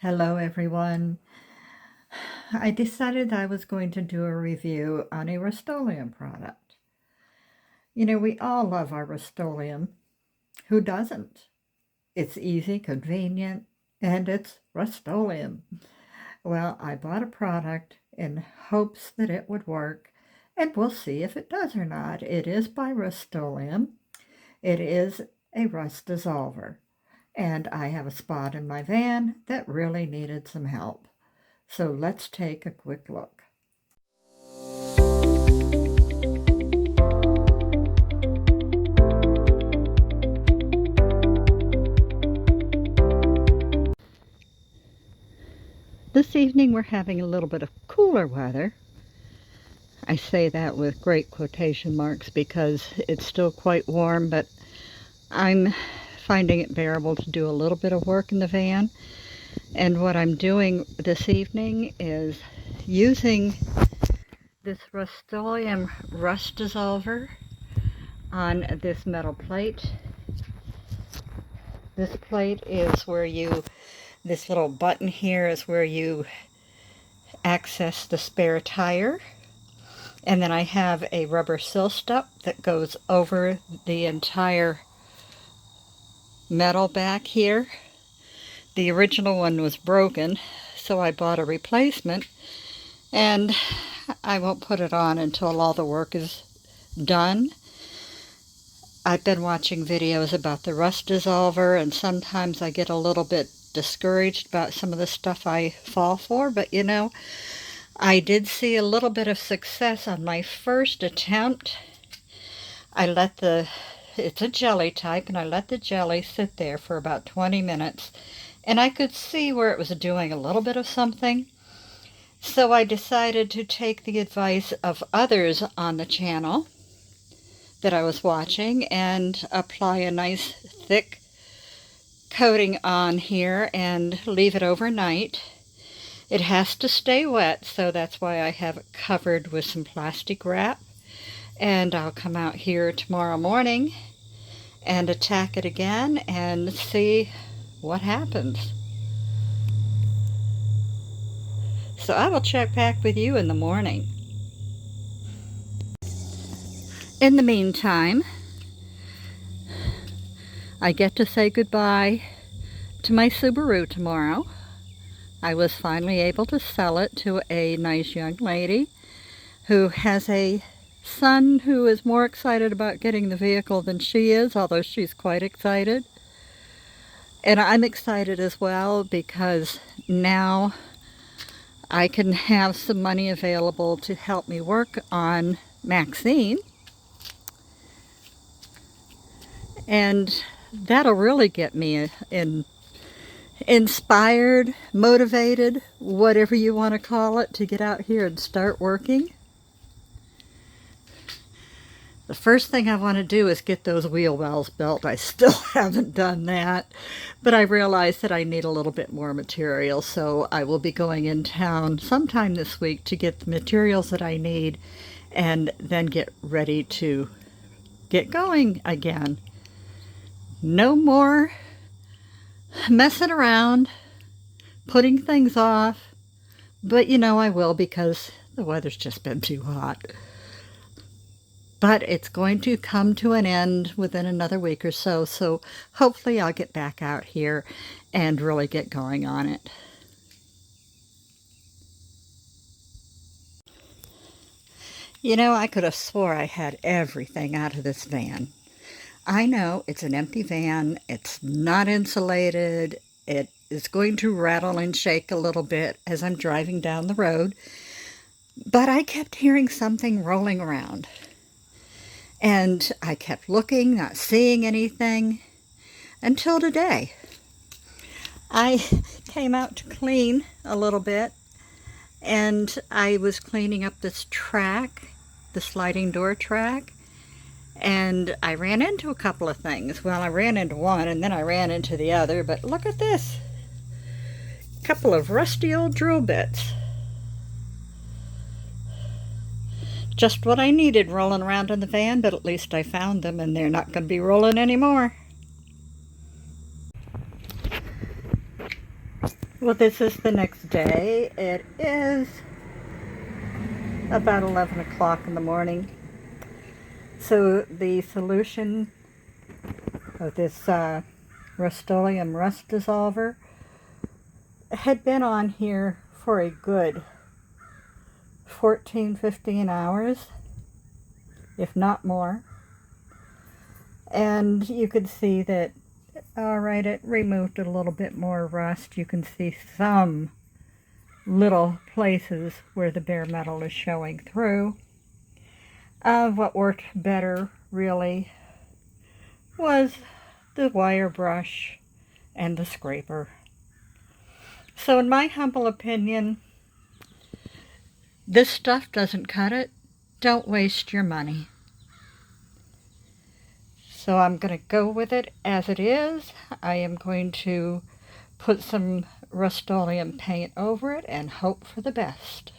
Hello everyone. I decided I was going to do a review on a Rustoleum product. You know, we all love our Rustoleum. Who doesn't? It's easy, convenient, and it's Rustoleum. Well, I bought a product in hopes that it would work, and we'll see if it does or not. It is by Rustoleum. It is a rust dissolver, and I have a spot in my van that really needed some help. So let's take a quick look. This evening we're having a little bit of cooler weather. I say that with great quotation marks because it's still quite warm, but I'm finding it bearable to do a little bit of work in the van. And what I'm doing this evening is using this Rustoleum Rust Dissolver on this metal plate. This plate is where this little button here is where you access the spare tire. And then I have a rubber seal stop that goes over the entire metal back here. The original one was broken, so I bought a replacement, and I won't put it on until all the work is done. I've been watching videos about the rust dissolver, and sometimes I get a little bit discouraged about some of the stuff I fall for, but you know, I did see a little bit of success on my first attempt. It's a jelly type, and I let the jelly sit there for about 20 minutes, and I could see where it was doing a little bit of something. So I decided to take the advice of others on the channel that I was watching and apply a nice thick coating on here and leave it overnight. It has to stay wet, so that's why I have it covered with some plastic wrap. And I'll come out here tomorrow morning and attack it again and see what happens. So I will check back with you in the morning. In the meantime, I get to say goodbye to my Subaru tomorrow. I was finally able to sell it to a nice young lady who has a son who is more excited about getting the vehicle than she is, although she's quite excited. And I'm excited as well because now I can have some money available to help me work on Maxine. And that'll really get me inspired, motivated, whatever you want to call it, to get out here and start working. The first thing I want to do is get those wheel wells built. I still haven't done that, but I realized that I need a little bit more material, so I will be going in town sometime this week to get the materials that I need and then get ready to get going again. No more messing around, putting things off, but you know I will because the weather's just been too hot. But it's going to come to an end within another week or so, so hopefully I'll get back out here and really get going on it. You know, I could have swore I had everything out of this van. I know it's an empty van, it's not insulated, it is going to rattle and shake a little bit as I'm driving down the road, but I kept hearing something rolling around. And I kept looking, not seeing anything, until today. I came out to clean a little bit, and I was cleaning up this track, the sliding door track, and I ran into a couple of things. Well, I ran into one, and then I ran into the other, but look at this. A couple of rusty old drill bits. Just what I needed rolling around in the van, but at least I found them, and they're not going to be rolling anymore. Well, this is the next day. It is about 11 o'clock in the morning. So the solution of this Rustoleum Rust Dissolver had been on here for a good 14-15 hours, if not more. And you could see that, alright, it removed a little bit more rust. You can see some little places where the bare metal is showing through. What worked better, really, was the wire brush and the scraper. So in my humble opinion, this stuff doesn't cut it. Don't waste your money. So I'm going to go with it as it is. I am going to put some Rustoleum paint over it and hope for the best.